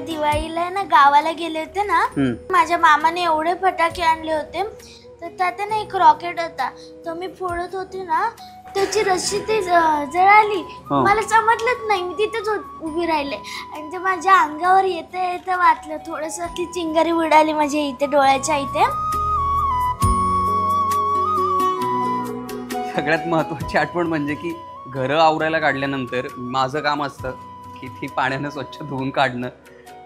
दिवाळीला ना गावाला गेले होते ना, माझ्या मामाने एवढे फटाके आणले होते, तर त्यात ना एक रॉकेट होता, तो मी फोडत होते ना, त्याची रस्सी ती जळाली. मला समजलंच नाही, मी तिथेच उभी राहिले आणि ते माझ्या अंगावर येता येता वाटलं थोडस, ती चिंगारी उडाली माझ्या इथे डोळ्याच्या इथे. सगळ्यात महत्वाची आठवण म्हणजे की घरं आवरायला काढल्यानंतर माझं काम असतं की ती पाण्यानं स्वच्छ धुवून काढणं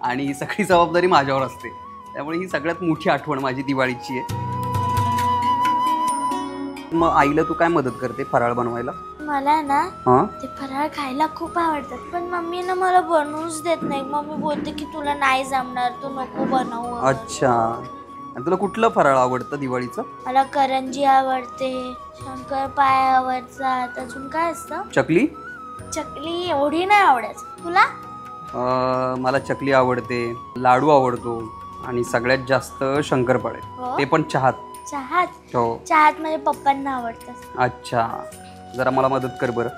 आणि ही सगळी जबाबदारी माझ्यावर असते. त्यामुळे ही सगळ्यात मोठी आठवण माझी दिवाळीची आहे. मग आईला तू काय मदत करते फराळ बनवायला? मला ना ते फराळ खायला खूप आवडतात, पण मम्मी ना मला बनवूच देत नाही. मम्मी बोलते की तुला नाही जमणार, तू नको बनवू. अच्छा, आणि तुला कुठलं फराळ आवडतं दिवाळीचं? मला करंजी आवडते, शंकरपाळ्या आवडतात, अजून काय असतं? चकली. चकली एवढी नाही आवडत. तुला? मला चकली आवडते, लाडू आवडतो आणि सगळ्यात जास्त शंकरपाळे, ते पण चहात. चहात? हो, चहात माझ्या पप्पांना आवडतं. अच्छा, जरा मला मदत कर बरं.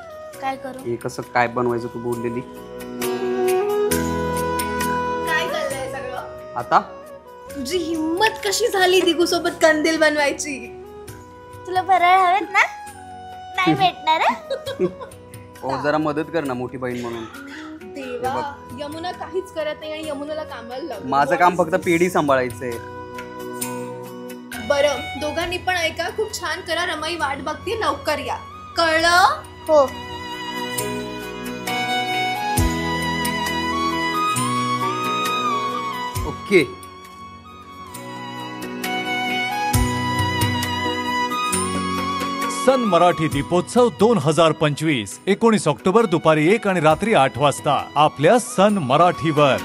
काय करू? हे कसं काय बनवायचं तू बोललेली? काय चाललंय सगळं? आता तुझी हिम्मत कशी झाली दिगू सोबत कंदील बनवायची? तुला फराळ हवेत ना? नाही भेटणार. हो, जरा मदत कर ना मोठी बहीण म्हणून. देवा, यमुना काहीच करत नाही आणि यमुनाला कामाला लावलं. माझं काम फक्त पेढी सांभाळायचंय. बरं, दोघांनी पण ऐका, खूप छान करा. रमाई वाट बघते, लवकर या, कळलं? हो. ओके. सन मराठी दीपोत्सव 2025 19 ऑक्टोबर दुपारी 1 आणि रात्री 8 वाजता आपल्या सन मराठीवर.